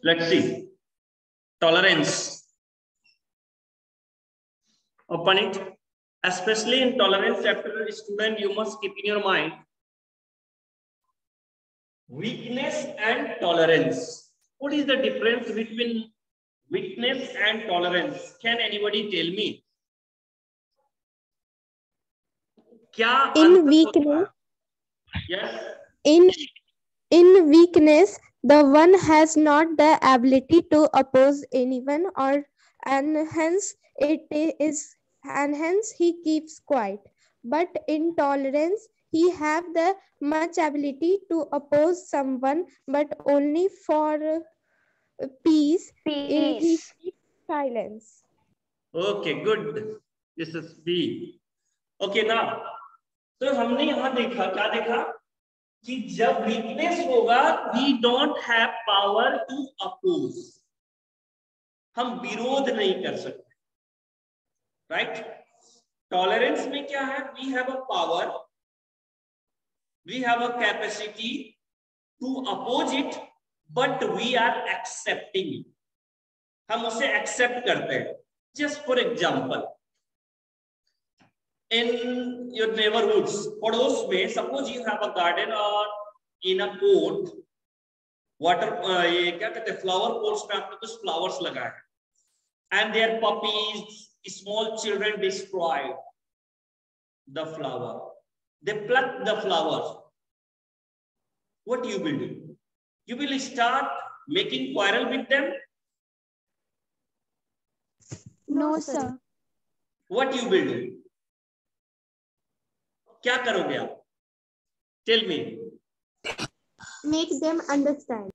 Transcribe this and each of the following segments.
Let's see. Tolerance. Open it. Especially in tolerance chapter, student, you must keep in your mind weakness and tolerance. What is the difference between weakness and tolerance? Can anybody tell me? क्या in weakness, yes, in weakness, the one has not the ability to oppose anyone, and hence he keeps quiet. But in tolerance, he have the much ability to oppose someone, but only for peace. He keeps silence. okay, good. This is B. Okay, now तो हमने यहां देखा, क्या देखा कि जब weakness होगा we don't have power to oppose, हम विरोध नहीं कर सकते, राइट। टॉलरेंस में क्या है, we have a power, we have a capacity to oppose it, but we are accepting it, हम उसे एक्सेप्ट करते हैं। Just for example, in your neighborhoods, पड़ोस में, suppose you have a garden or in a pot, water, ये क्या कहते हैं, flower pots में आपने कुछ flowers लगाए हैं, and their puppies, small children destroy the flower, they pluck the flowers, what you will do? You will start making quarrel with them? No, sir. What you will do? क्या करोगे आप? Tell me. Make them understand.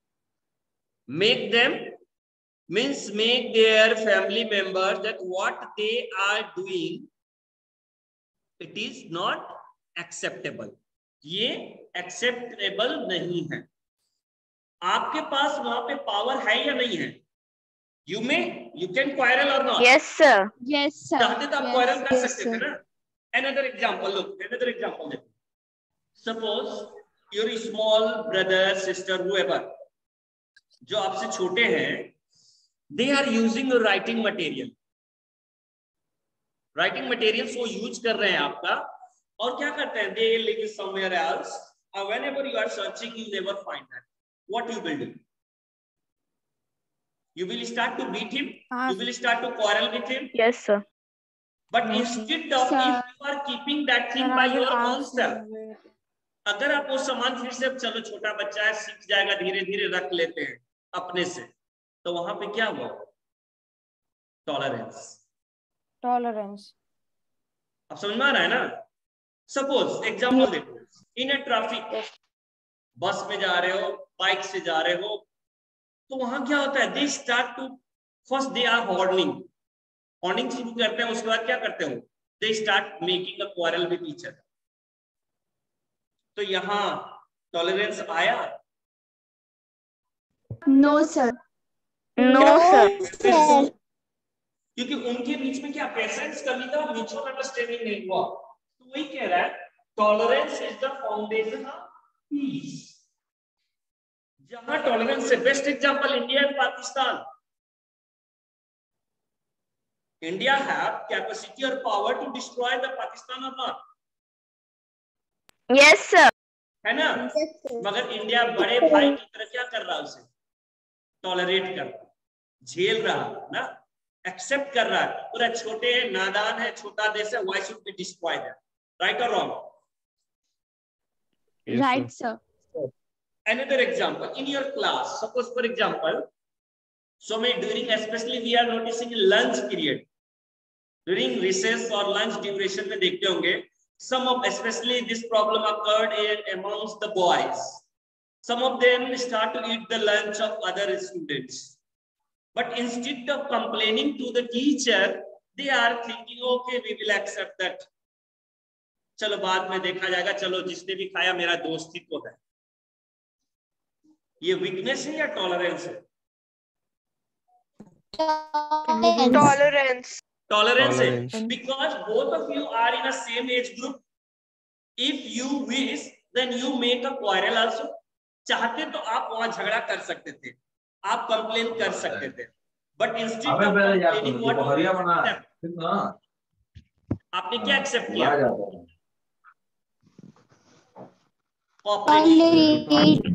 Make them means make their family members that what they are doing, it is not acceptable. ये acceptable नहीं है। आपके पास वहां पे power है या नहीं है? You can quarrel or not? Yes, sir. Yes, sir. चाहते तो आप quarrel कर सकते थे ना? Another example, look, another example. Suppose your small brother, sister, whoever, जो आपसे छोटे हैं, they are using a writing material. Writing materials वो use कर रहे हैं आपका, और क्या करते हैं? They live somewhere else. And whenever you are searching, you never find that. What you will do? You will start to beat him. You will start to quarrel with him. Yes, sir. But instead of, if you are keeping that thing by your own self, अगर आप वो सामान फिर से, चलो छोटा बच्चा है सीख जाएगा, धीरे धीरे रख लेते हैं अपने से, तो वहां पे क्या हुआ? टॉलरेंस। अब समझ में आ रहा है ना? सपोज एग्जांपल देखो, इन अ ट्रैफिक, बस में जा रहे हो, बाइक से जा रहे हो, तो वहां क्या होता है? They start to, first they are horning शुरू करते हैं, उसके बाद क्या करते हो? They start making a quarrel with each other. तो यहां टॉलरेंस आया? No, sir. No, sir. क्योंकि उनके बीच में क्या पेशेंस कमी था, म्यूचुअल अंडरस्टैंडिंग नहीं हुआ। तो वही कह रहा है, tolerance is the foundation of peace. जहां टॉलरेंस से, best example India and Pakistan. India have capacity और power to destroy the Pakistan और नॉट? Yes, sir. है ना? मगर इंडिया बड़े भाई की तरह क्या कर रहा है? उसे टॉलरेट कर रहा है, झेल रहा है ना, एक्सेप्ट कर रहा है। पूरा छोटे है, नादान है, छोटा देश है, why should we destroy that? Right और wrong? Right, sir. Another example, in your class, suppose for example, so may during, especially we are noticing lunch period, during recess or lunch duration में देखते होंगे, some of, especially this problem occurred amongst the boys. Some of them start to eat the lunch of other students, but instead of complaining to the teacher, they are thinking, okay, we will accept that. चलो बाद में देखा जाएगा, चलो जिसने भी खाया मेरा दोस्त ही तो है। ये वीकनेस है या टॉलरेंस है? Tolerance. टॉलरेंस है, because both of you are in a same age group. If you wish, then you make a quarrel also. चाहते तो आप वहां झगड़ा कर सकते थे, आप कंप्लेन कर सकते थे, बट इंस्टेड ऑफ आपने क्या एक्सेप्ट किया?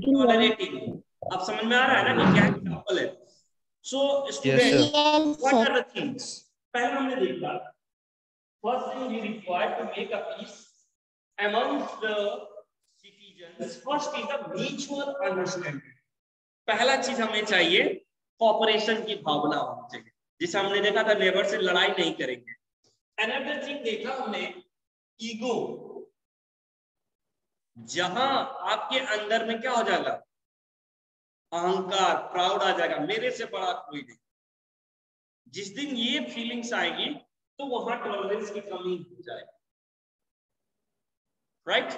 टॉलरेटिंग। अब समझ में आ रहा है ना कि क्या एग्जांपल है? So student, what are the things? पहले हमने देखा, first thing we require to make a peace amongst the citizens, first is a mutual understanding। पहला चीज हमें चाहिए कॉपरेशन की भावना होनी चाहिए, जिसे हमने देखा था नेबर से लड़ाई नहीं करेंगे। अनदर थिंग देखा हमने ईगो, जहां आपके अंदर में क्या हो जाएगा, अहंकार, प्राउड आ जाएगा, मेरे से बड़ा कोई नहीं। जिस दिन ये फीलिंग्स आएगी तो वहां टॉलरेंस की कमी हो जाएगी, राइट?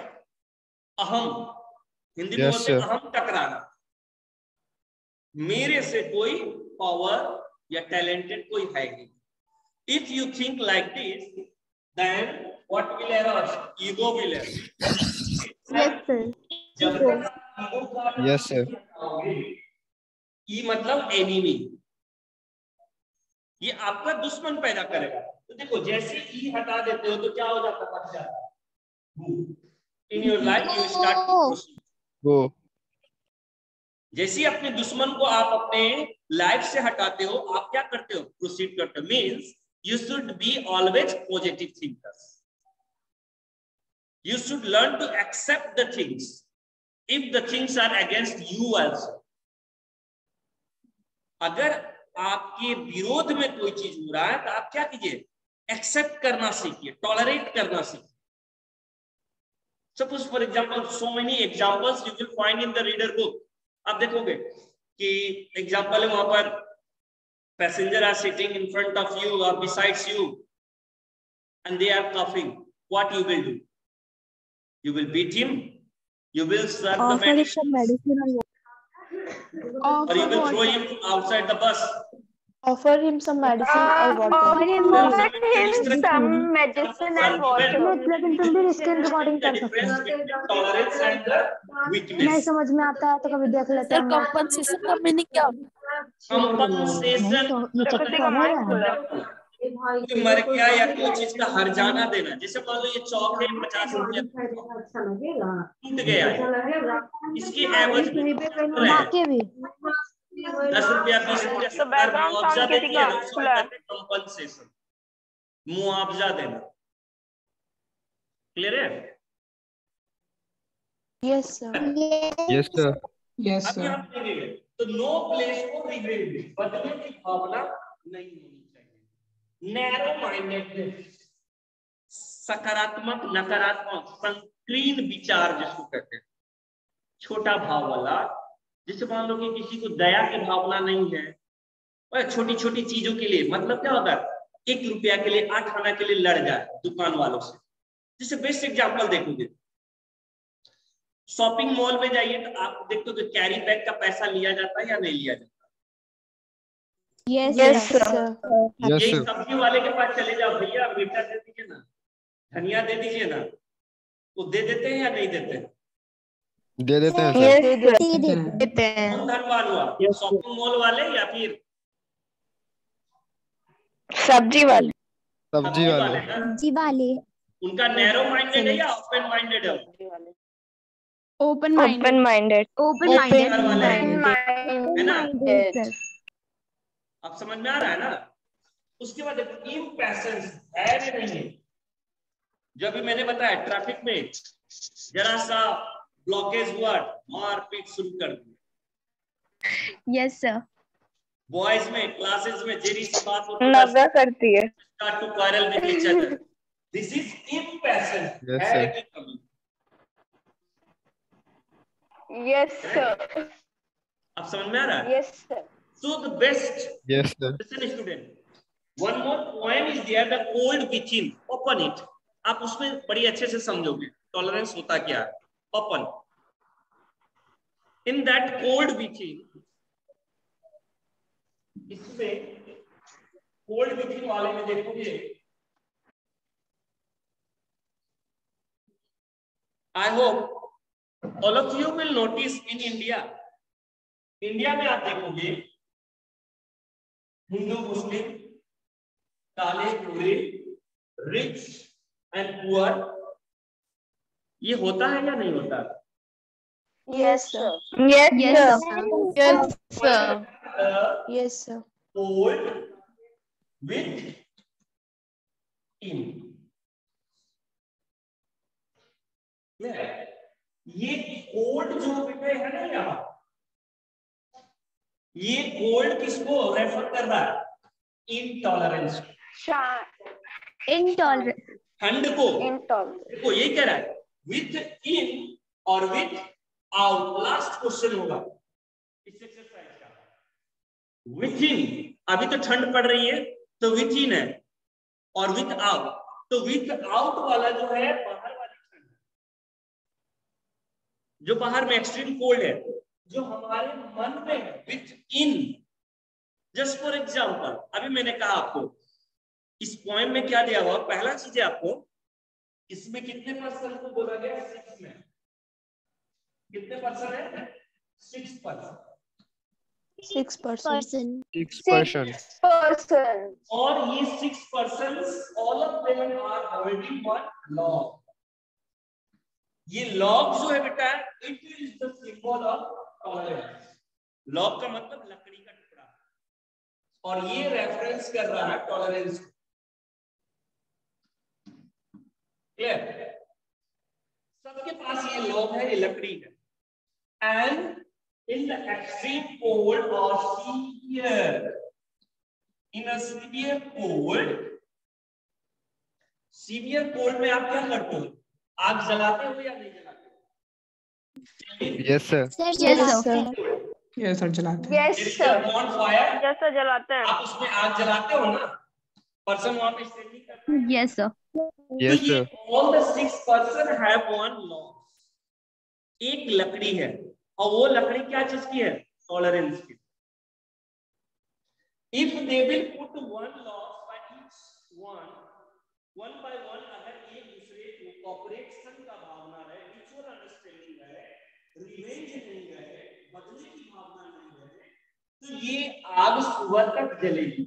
अहम, हिंदी में बोलते हैं अहम टकराना, मेरे से कोई पावर या टैलेंटेड कोई है नहीं। If you think like this, then what will arise? Ego will arise. जब यस सर, ई मतलब एनिमी, ये आपका दुश्मन पैदा करेगा। तो देखो, जैसे ई हटा देते हो तो क्या हो जाता है? बच जाता है। In your life you start to proceed. Go. जैसे ही अपने दुश्मन को आप अपने लाइफ से हटाते हो, आप क्या करते हो? प्रोसीड करते हो। Means you should be always positive thinkers. You should learn to accept the things if the things are against you also। अगर आपके विरोध में कोई चीज हो रहा है तो आप क्या कीजिए? एक्सेप्ट करना सीखिए, टॉलरेट करना सीखिए। Suppose for example, so many examples you will find in the reader book। आप देखोगे कि एग्जाम्पल है, वहां पर passenger are sitting in front of you और besides you and they are coughing। What you will do? You will beat him, you will serve the medicine, or you will throw him outside the bus, offer him some medicine or water। offer him some medicine and water। लेकिन तुम भी screen recording कर सकते हो। Tolerance and weakness. नहीं समझ में आता है तो कभी देख लेते हैं। कंपनसेशन का मीनिंग क्या? कंपनसेशन मर गया या कोई चीज का हर्जाना देना। जैसे मान लो ये चौक है, 50 रुपया टूट गया है, इसके एवज में 10 रुपया 20 रुपया मुआवजा देती है, उसको कहते हैं कंपनसेशन, मुआवजा देना। क्लियर है? Yes sir. Yes sir, yes sir. तो नो प्लेस फॉर रिग्रेट, बदलने की भावना नहीं होनी चाहिए। नैरो माइंडेडनेस, सकारात्मक नकारात्मक संकीर्ण विचार जिसको कहते हैं, छोटा भाव वाला। जैसे मान लो कि किसी को दया की भावना नहीं है, और छोटी छोटी चीजों के लिए, मतलब क्या होता है, 1 रुपया के लिए 8 आना के लिए लड़ जाए दुकान वालों से। जैसे बेस्ट एग्जांपल देखोगे, शॉपिंग मॉल में जाइए तो आप देखते हो कि कैरी बैग का पैसा लिया जाता है या नहीं लिया जाता? Yes sir. यही सब्जी वाले के पास चले जाओ, भैया मिर्चा दे दीजिए ना, धनिया दे दीजिए ना, वो दे देते हैं या नहीं देते हैं? दे देते हैं सर। कौन धनवान हुआ, शॉपिंग मॉल वाले या फिर सब्जी वाले? सब्जी वाले। सब्जी वाले। उनका नैरो माइंडेड है या ओपन माइंडेड है? Open minded. है ना? अब समझ में आ रहा है ना? उसके बाद इम्पैशंस है नहीं है। जो अभी मैंने बताया, ट्रैफिक में जरा सा ब्लॉकेज हुआ, मारपीट शुरू कर दी। Yes sir. बॉयज में क्लासेस में जेरी सी बात होती नजर करती है। start to quarrel with each other. This is impassion. Yes, sir. Yes sir। अब समझ में आ रहा है? Yes sir। So the best. Yes sir। Listen student. One more poem is there, the cold within. Open it. आप उसमें बड़ी अच्छे से समझोगे टॉलरेंस होता क्या है। Open. In that cold within, इसमें कोल्ड विथिंग वाले में देखोगे, I hope all of you will notice in India, India में आप देखोगे हिंदू मुस्लिम, काले गोरे, रिच एंड पुअर, ये होता है या नहीं होता? Yes, sir. Yes, sir. Yes, sir. Yes, sir. Old with in, ये कोड जो बेटे है ना यहाँ, ये कोड किसको रेफर कर रहा है? Intolerance, Intolerant. ठंड को। Intolerant. देखो ये कह रहा है विथ इन और विथ आउट, लास्ट क्वेश्चन होगा इस एक्सरसाइज का। विथ इन, अभी तो ठंड पड़ रही है तो विथ इन है, और विथ आउट, तो विथ आउट वाला जो है बाहर वाली ठंड, जो बाहर में एक्सट्रीम कोल्ड है, जो हमारे मन में है with in. Just for example, अभी मैंने कहा आपको इस पॉइंट में क्या दिया हुआ, पहला चीज है आपको इसमें कितने पर्सन को बोला गया? 6 में कितने पर्सन है? 6%। 6%. 6%. और ये 6% all of them are holding one log. ये लॉग जो है बेटा, it is the symbol of tolerance. Log का मतलब लकड़ी का टुकड़ा, और ये रेफरेंस कर रहा है टॉलरेंस। क्लियर? सबके पास ये लॉग है, ये लकड़ी है। And in the extreme cold or severe, in a severe cold में आप क्या करते हो? आग जलाते हो या नहीं जलाते हो? Yes, sir. Yes, sir. Yes, sir. जलाते हैं। Yes, sir. Bonfire, Yes, sir. जलाते हैं। आप उसमें आग जलाते हो ना? पर्सन वहां पे स्टैंडिंग करता है। Yes, sir. Yes, तो ये sir. all the 6% have one law, एक लकड़ी है, और वो लकड़ी क्या चीज की है? टॉलरेंस की। If they will put one loss by each one by one, अगर एक दूसरे को कॉपरेशन का भावना रहे, म्यूचुअल अंडरस्टैंडिंग रहे, रिवेंज नहीं रहे, बदले की भावना नहीं रहे, तो ये आग सुबह तक जलेगी।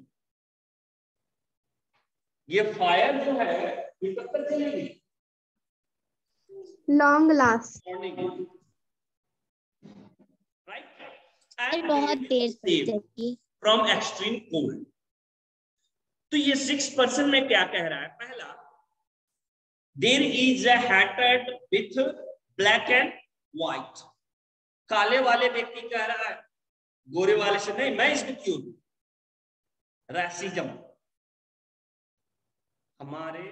ये फायर जो है ये कब तक जलेगी? Long last. Morning, right? बहुत देर तक चलेगी। From extreme cold. तो ये 6% में क्या कह रहा है? पहला, there is a hated with black and white. काले वाले व्यक्ति कह रहा है गोरे वाले से नहीं, मैं इसमें क्यों? रैसिज्म हमारे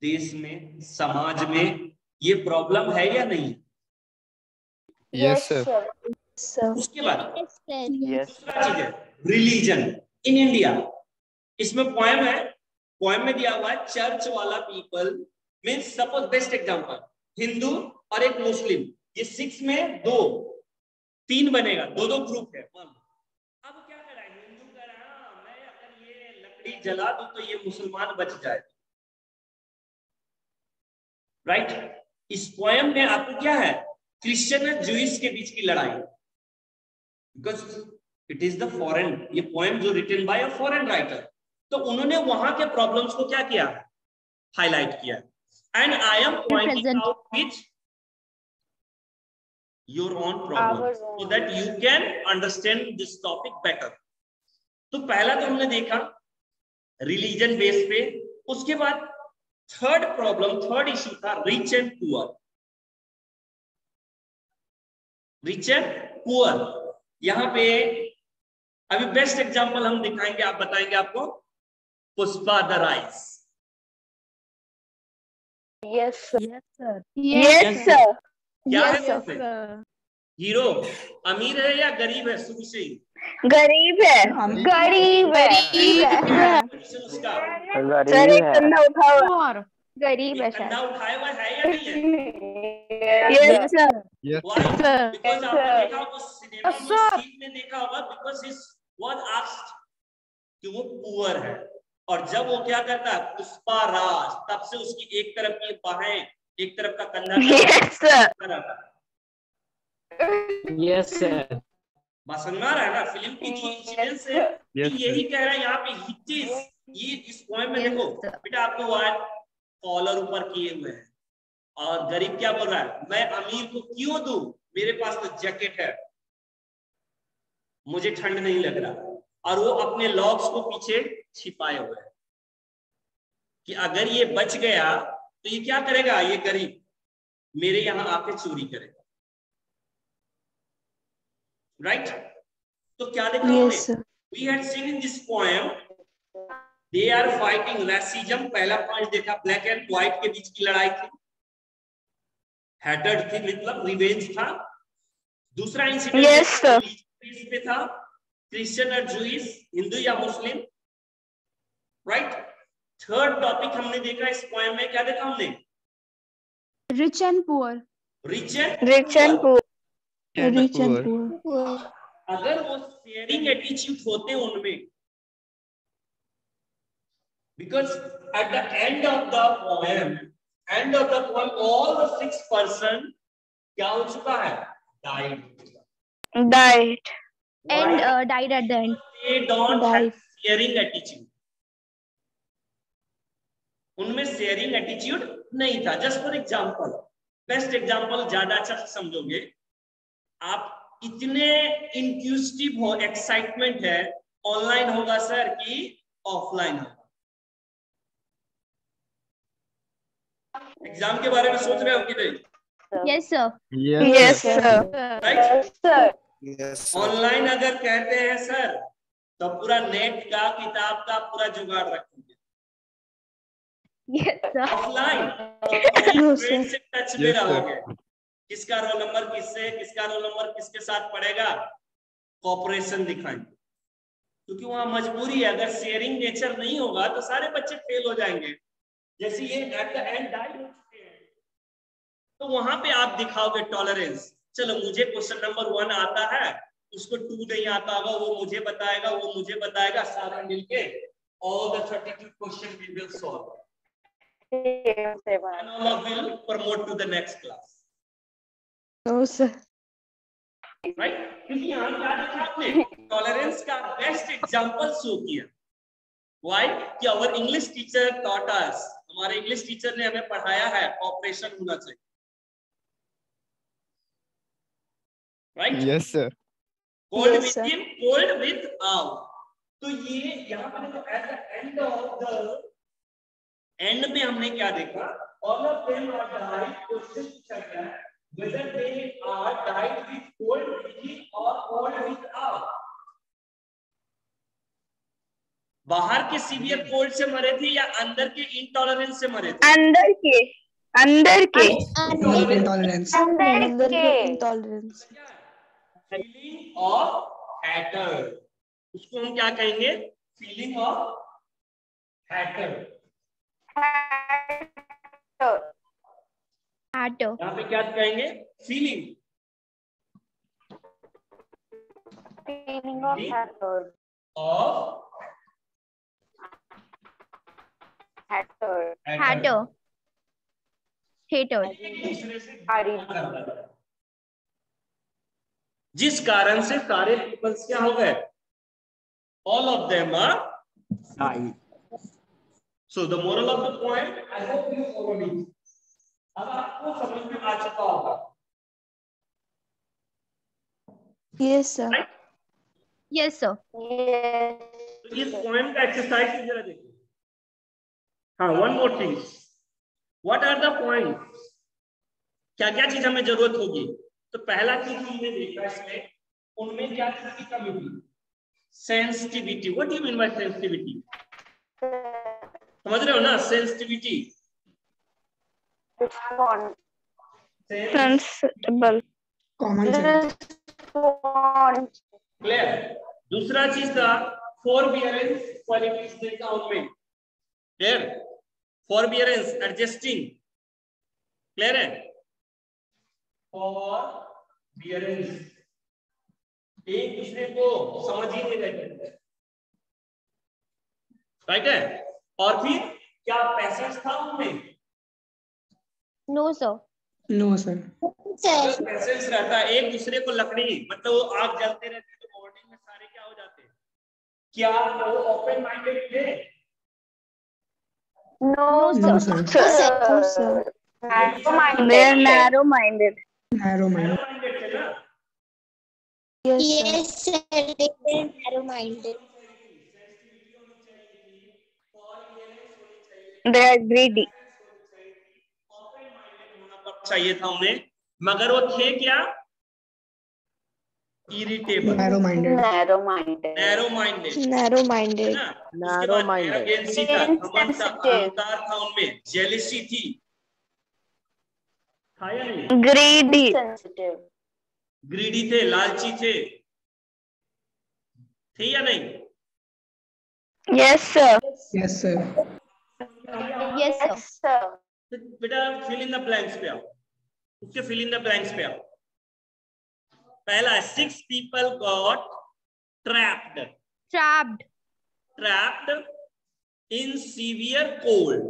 देश में, समाज में ये प्रॉब्लम है या नहीं? Yes, sir. उसके बाद दूसरा चीज है रिलीजन इन इंडिया। इसमें पोएम है, पोएम में दिया हुआ है चर्च वाला people means, suppose best example, Hindu और एक मुस्लिम, ये 6 में 2 3 बनेगा, दो ग्रुप है। अब क्या कर रहा है? हिंदू कह रहा है मैं अगर ये लकड़ी जला दूं तो ये मुसलमान बच जाए, राइट? इस पोएम में आपको क्या है? क्रिश्चियन और ज्यूइश के बीच की लड़ाई, because it is the foreign, ये पोएम जो written by a foreign writer, तो उन्होंने वहां के प्रॉब्लम्स को क्या किया? हाईलाइट किया। And I am pointing out which your own problem so that you can understand this topic better. तो पहला तो हमने देखा रिलीजन बेस पे, उसके बाद थर्ड प्रॉब्लम, थर्ड इश्यू था rich and poor. Rich and poor, यहां पे अभी बेस्ट एग्जांपल हम दिखाएंगे, आप बताएंगे आपको Pushpa the rise. Yes, sir. Yes, sir. Yes, sir. क्या Yes, है उसमें? हीरो अमीर है या गरीब है? शुरू से ही गरीब है। गरीब है। उसका सर एक कंधा उठा हुआ। गरीब है कंधा शायद। उठाया हुआ है या नहीं है? Yes, sir. Yes, Why? sir. Because आपने sir. देखा होगा सिनेमा में सीन में देखा होगा, because he was asked कि वो पुअर है, और जब वो क्या करता है पुष्पा राज, तब से उसकी एक तरफ की बाहें, एक तरफ का कंधा Yes, sir. Yes sir. बात समझ में आ रहा है ना? फिल्म की जो इंसिडेंस है यही कह रहा है यहाँ पे हिचेस। ये इस पॉइंट में देखो बेटा, आपको वाइट कॉलर ऊपर किए हुए हैं और गरीब क्या बोल रहा है, मैं अमीर को क्यों दूं, मेरे पास तो जैकेट है, मुझे ठंड नहीं लग रहा। और वो अपने लॉक्स को पीछे छिपाए हुए हैं कि अगर ये बच गया तो ये क्या करेगा, ये गरीब मेरे यहां आके चोरी करेगा। राइट? तो क्या देखा हमने? We had seen in this poem they are fighting racism. पहला पॉइंट देखा, ब्लैक एंड व्हाइट के बीच की लड़ाई थी, हैटेड थी, मतलब रिवेंज था। दूसरा इंसिडेंट पे था, क्रिश्चियन और जूइश, हिंदू या मुस्लिम। राइट? थर्ड टॉपिक हमने देखा इस पोएम में, क्या देखा हमने? Rich and poor. Rich and poor. अगर वो शेयरिंग एटीट्यूड होते उनमें, because at the end of the poem all the 6 person क्या हो चुका है? died and died at the end. They don't have sharing attitude. उनमें शेयरिंग एटीट्यूड नहीं था। Just for example, best example ज्यादा अच्छा से समझोगे आप, इतने इंक्यूजिटिव हो, एक्साइटमेंट है, ऑनलाइन होगा सर कि ऑफलाइन होगा? एग्जाम के बारे में सोच रहे हो कि नहीं? Yes sir. yes sir right? Online अगर कहते हैं सर तो पूरा नेट का, किताब का पूरा जुगाड़ रखेंगे। Yes sir. ऑफलाइन फ्रेंड से टच में रहोगे, किसका रोल नंबर किससे, किसका रोल नंबर किसके साथ पड़ेगा, कॉपरेशन दिखाएंगे, क्योंकि वहां मजबूरी है। अगर शेयरिंग नेचर नहीं होगा तो सारे बच्चे फेल हो जाएंगे। जैसे ये एट द एंड डाई हो चुके हैं, तो वहां पे आप दिखाओगे टॉलरेंस। चलो मुझे क्वेश्चन नंबर 1 आता है, उसको 2 नहीं आता होगा, वो मुझे बताएगा, वो मुझे बताएगा, सारे मिलके all the 32 question we will solve and all of will promote to the next class. No sir. Right? क्योंकि यहाँ क्या देखा आपने? टॉलरेंस का बेस्ट एग्जांपल शो किया। Why? कि our English teacher taught us, हमारे इंग्लिश टीचर ने हमें पढ़ाया है कॉपरेशन होना चाहिए। Right? Yes sir. Cold with in, cold with out. तो ये यहाँ पे देखो, at the end of the end में हमने क्या देखा? All of them are died. Question पूछा गया है whether they are died with cold within or cold without। बाहर के सीवियर कोल्ड से मरे थे या अंदर के इंटॉलरेंस से मरे थे? अंदर के intolerance. Intolerance. Feeling of Hatter, उसको हम क्या कहेंगे? Feeling of Hatter. यहाँ पे क्या कहेंगे? फीलिंग of hatter जिस कारण से सारे पीपल्स क्या हो गए? All of them are died. So the moral of the point, I hope you follow me. अब आपको समझ में आ चुका होगा। Yes sir. Right? Yes sir. तो इस पोएम का एक्सरसाइज जरा देखिए। हाँ, one more thing. What are the points? क्या क्या चीज हमें जरूरत होगी? तो पहला चीज हमने देखा इसमें, उनमें क्या चीज की कमी थी? Sensitivity. What do you mean by sensitivity? समझ रहे हो ना? Sensitivity, sensible common sense. Clear? दूसरा चीज था फॉरबियरेंस क्वालिटीज देखा उनमें। क्लियर? फॉरबियरेंस, एडजस्टिंग। क्लियर है? फॉरबियरेंस, एक दूसरे को समझ ही नहीं रहे। राइट है? और फिर क्या पैसेज था उनमें? No sir. No sir. Patience रहता है, एक दूसरे को लकड़ी मतलब वो आग जलते रहते हैं तो मॉर्निंग में सारे क्या हो जाते हैं, क्या वो ओपन माइंडेड थे? No, sir. No, sir. They're narrow-minded. narrow-minded थे ना? Yes, sir. They were narrow-minded. They are greedy. चाहिए था उन्हें, मगर वो थे क्या? Irritable, narrow-minded, Narrow-minded. Narrow-minded. Narrow-minded. Arrogancy था, घमंड था, Insensitive. अहंकार था उनमें, जेलिसी थी, था या नहीं? Greedy. Sensitive. ग्रीडी थे, लालची थे या नहीं? Yes, sir. yes sir, Yes, sir. तो बेटा फिल इन द ब्लैंक्स पे आओ, उसके फिल इन द ब्लैंक्स पे आओ। पहला 6 people got trapped in severe cold,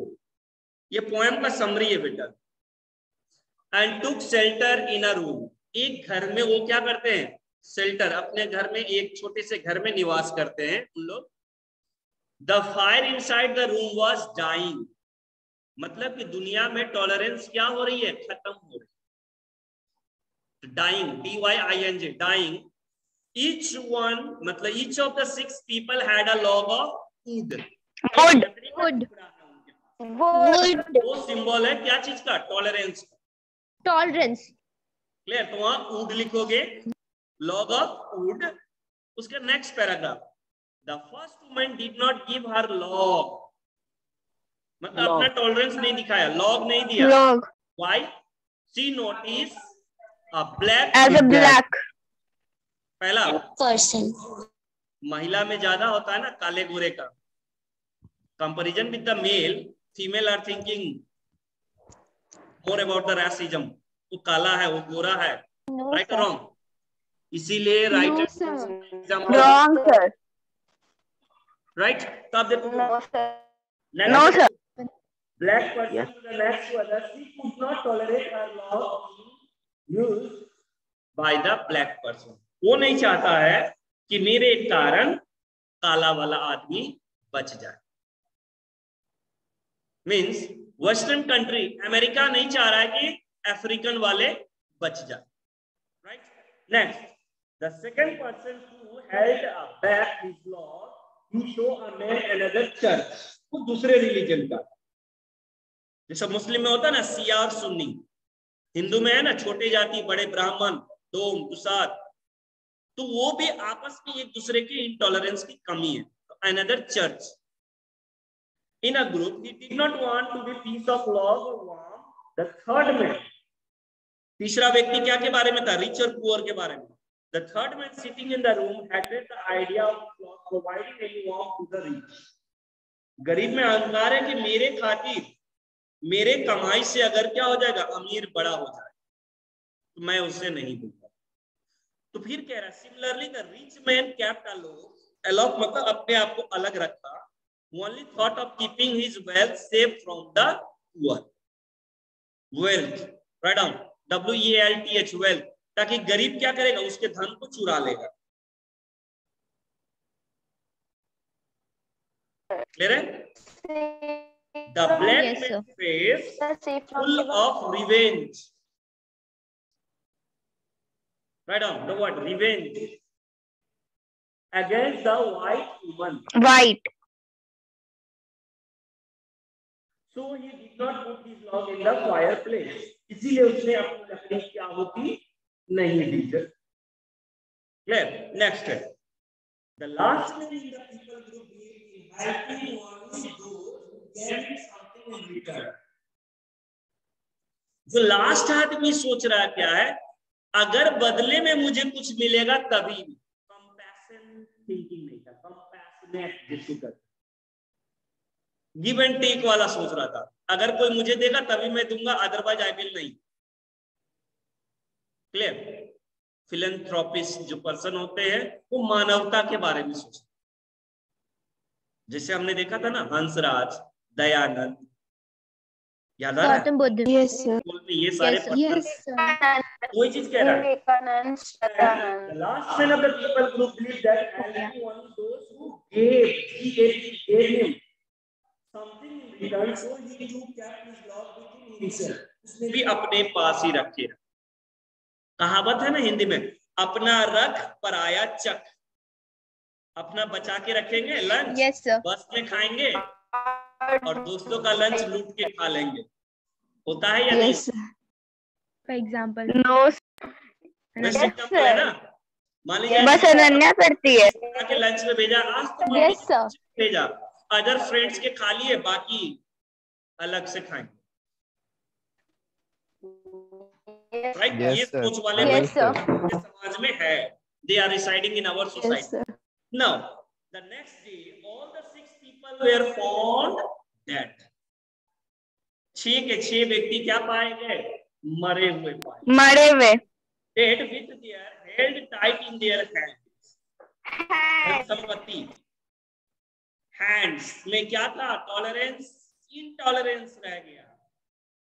ये पोएम का समरी है बेटा। And took shelter in a room, एक घर में वो क्या करते हैं, शेल्टर, अपने घर में एक छोटे से घर में निवास करते हैं उन लोग। The fire inside the room was dying, मतलब कि दुनिया में टॉलरेंस क्या हो रही है, खत्म हो रही है। Dying, DYING, dying. Each one मतलब each of the 6 people had a log of wood। Wood. वो सिंबल है क्या चीज का, टॉलरेंस का। Tolerance. क्लियर? तो वहां वुड लिखोगे, लॉग ऑफ वुड। उसका next paragraph, the first woman did not give her log, मतलब अपना टॉलरेंस नहीं दिखाया, लॉग नहीं दिया। Log. Why? She notice a black As a black. पहला Person. महिला में ज्यादा होता है ना काले गोरे का, comparison with the male, female are thinking more about the racism, वो काला है, वो गोरा है, राइट और रॉन्ग? इसीलिए राइट Wrong, sir. राइट। तो आप देखो No, sir. Next, No, sir. black person to the next to others, she could not tolerate her law used by the black person। वो नहीं चाहता है कि मेरे कारण काला वाला आदमी बच जाए। मीन्स वेस्टर्न कंट्री, अमेरिका नहीं चाह रहा है कि अफ्रीकन वाले बच जाए, right? Next, the second person who held back his law to show a man another church, वो दूसरे रिलीजन का, जैसा मुस्लिम में होता है ना सिया और सुन्नी, हिंदू में है ना छोटे जाति बड़े ब्राह्मण, डोम दुसाद, तो वो भी आपस में एक दूसरे की इंटॉलरेंस की कमी है। तो another church in a group, he did not want to be piece of log or worm। the third man, तीसरा व्यक्ति क्या के बारे में था, रिच और पुअर के बारे में। the third man sitting in the room hated the idea of log providing any warmth to the rich। गरीब में अहंकार है कि मेरे खातिर, मेरे कमाई से अगर क्या हो जाएगा, अमीर बड़ा हो जाए, तो मैं उसे नहीं दूंगा। तो फिर कह रहा similarly the rich man kept aloof, मतलब अपने आप को अलग रखा, only thought of keeping his wealth safe from the poor। wealth, write down WEALTH, wealth, ताकि गरीब क्या करेगा, उसके धन को चुरा लेगा। क्लियर है? The black Yes, sir. man's face full of revenge, write down the word revenge, against the white woman। White. So he did not put his log in the fireplace, इसीलिए उसने अपनी लकड़ी की आहुति नहीं दी। क्लियर? नेक्स्ट है the last man in the people group inviting only those who gave something in return। जो last आदमी सोच रहा क्या है, अगर बदले में मुझे कुछ मिलेगा तभी भी, कंपैशन थिंकिंग नहीं था, कंपैशनेट जिसको कहते, गिव एंड टेक वाला सोच रहा था, अगर कोई मुझे देगा तभी मैं दूंगा, अदरवाइज आई विल नहीं। क्लियर? फिलैंथ्रोपिस्ट जो पर्सन होते हैं वो मानवता के बारे में सोचते, जैसे हमने देखा था ना हंसराज, दयानंद, याद आ रहा है? Gautam Buddha. Yes, sir. ये सारे Yes, sir. Yes, sir. वही चीज कह रहा है। The last man of the people group believed that only those who gave him something in return, so he too kept his love within himself. उसने भी अपने पास ही रखे। कहावत है ना हिंदी में, अपना रख पराया चख। अपना बचा के रखेंगे लंच, yes, बस में खाएंगे और दोस्तों का लंच लूट के खा लेंगे। होता है या Yes. नहीं? for example. No best example है ना। मान लीजिए बस अनन्या करती है। के लंच में भेजा, आज तो मम्मी Yes, ने sir. भेजा, अदर फ्रेंड्स के खा लिए, बाकी अलग से खाएंगे। राइट? Yes, ये sir. सोच वाले Yes, बच्चे sir. समाज में है। They are residing in our Yes, society. sir. Now, the next day, all the 6 people were found dead. 6 के 6 व्यक्ति क्या पाए गए? मरे हुए पाए। मरे हुए। Dead with their held tight in their hands. संपत्ति। Hands में क्या था? Tolerance, intolerance रह गया।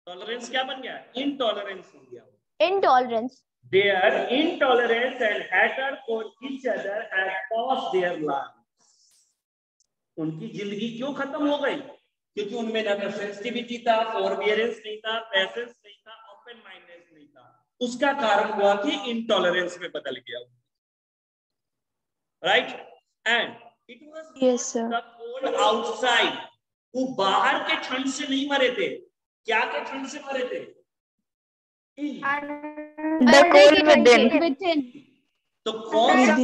Tolerance क्या बन गया? Intolerance हो गया। Intolerance. Their intolerance and hatred for each other had caused their lives. उनकी जिंदगी क्यों खत्म हो गई? क्योंकि उनमें ना सेंसिटिविटी था, फॉरबियरेंस नहीं था, पेशेंस नहीं था, ओपन माइंडनेस नहीं था। उसका कारण हुआ कि इंटॉलरेंस में बदल गया। Right? And it was Yes, sir. The cold outside. वो बाहर के ठंड से नहीं मरे थे। क्या के ठंड से मरे थे? The cold within. तो कौन सा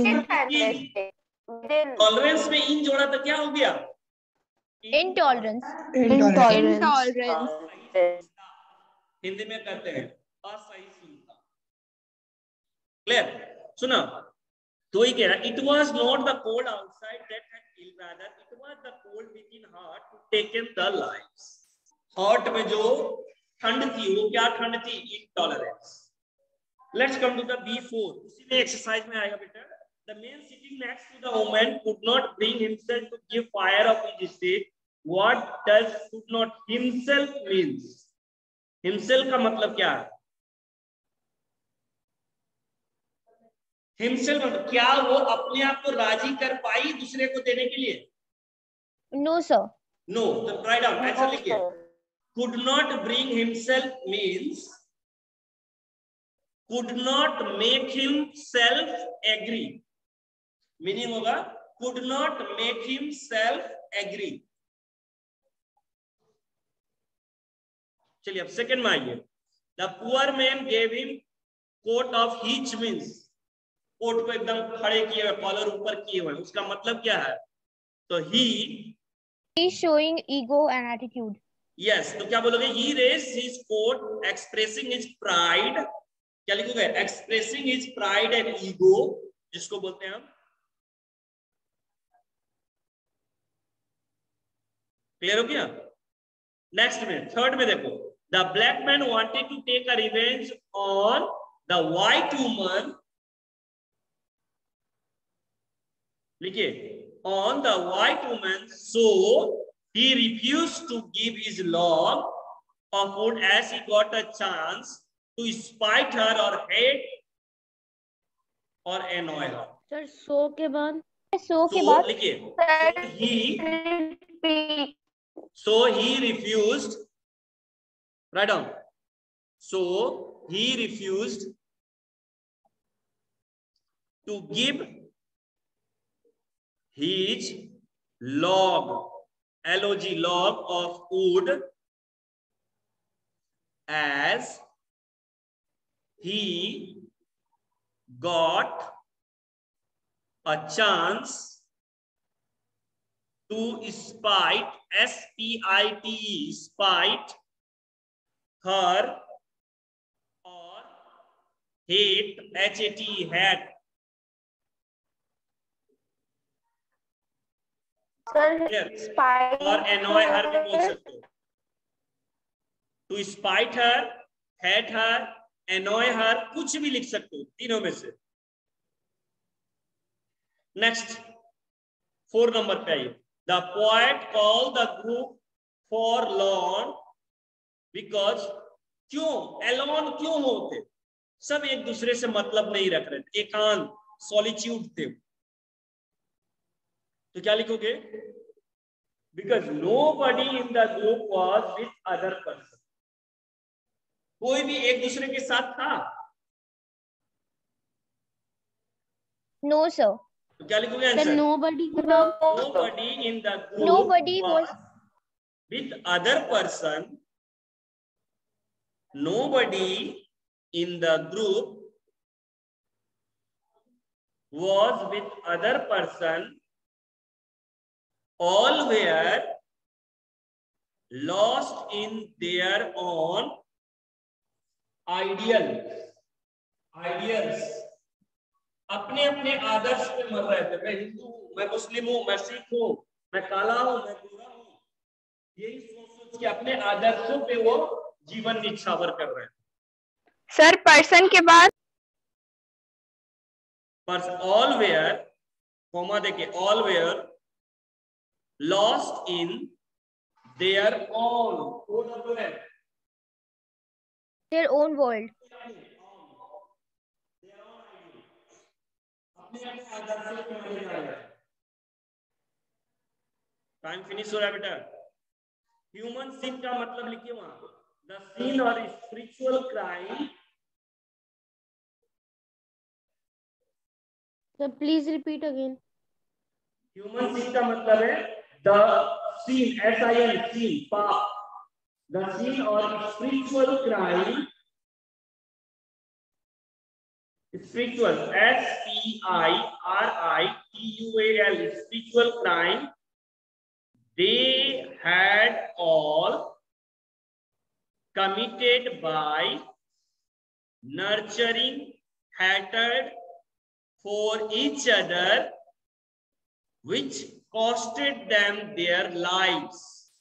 Within. टॉलरेंस में इन जोड़ा तो क्या हो गया? Intolerance. Intolerance. हिंदी में कहते हैं असहिष्णुता। क्लियर? सुना? तो ही कह रहा, it was not the cold outside that had killed, rather it was the cold within heart to taken the lives. Heart में जो ठंड थी, वो क्या ठंड थी? Intolerance. Let's come to the B4। उसी में एक्सरसाइज में आएगा बेटा। The man sitting next to the woman could not bring himself to give fire of his estate. What does could not himself means? Himself का मतलब क्या है? Himself मतलब क्या वो अपने आप को राजी कर पाई दूसरे को देने के लिए? No, sir. No. तो write down. आंसर लिखिए। Could not bring himself means could not make himself agree. Meaning होगा could not make himself agree. चलिए अब सेकंड में आइए। The poor man gave him coat of each means. Coat को एकदम खड़े किए हुए, कॉलर ऊपर किए हुए, उसका मतलब क्या है? तो he He's showing ego and attitude. yes, तो क्या बोलोगे? He raised his coat expressing his pride. क्या लिखोगे? Expressing his pride and ego, जिसको बोलते हैं हम। क्लियर हो गया? नेक्स्ट में थर्ड में देखो, the black man wanted to take a revenge on the white woman. लिखिए, on the white woman, so he refused to give his log of food as he got a chance to spite her और hate और annoy हर। Sir so के बाद लिखिए, so he refused, write down, so he refused to give his log, L-O-G, log of wood as he got a chance to spite, S-P-I-T-E, spite her or hate, H-A-T-E, hate, और annoy her भी बोल सकते हो। To spite her, hate her, annoy her, कुछ भी लिख सकते हो तीनों में से। नेक्स्ट 4 नंबर पे आइए। The poet called the group forlorn because क्यों alone क्यों होते? सब एक दूसरे से मतलब नहीं रख रहे थे, एकांत, सॉलिट्यूड थे। तो क्या लिखोगे? Because nobody in the group was with other person. कोई भी एक दूसरे के साथ था? No, sir. तो क्या लिखोगे answer? nobody Nobody in the group Nobody was was with other person. Nobody in the group was with other person. All were lost in their own ideals. अपने अपने आदर्श पे मर रहे थे। मैं हिंदू हूं, मैं मुस्लिम हूं, मैं सिख हूं, मैं काला हूं, मैं गोरा हूं, यही सोच के अपने आदर्शों पे वो जीवन निछावर कर रहे हैं। सर पर्सन के बाद ऑल वेयर, कॉमा देके, all where lost in their own world. Time finish हो रहा है बेटा। ह्यूमन सिन का मतलब लिखिए वहां, द सिन और spiritual crime. So please repeat again. Human sin का मतलब है द सिन, SIN, सिन, पाप। द सिन और spiritual crime, spiritual, SPIRITUAL, spiritual crime, they had all committed by nurturing hatred for each other, which costed them their lives.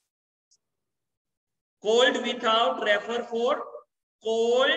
Cold without refer for cold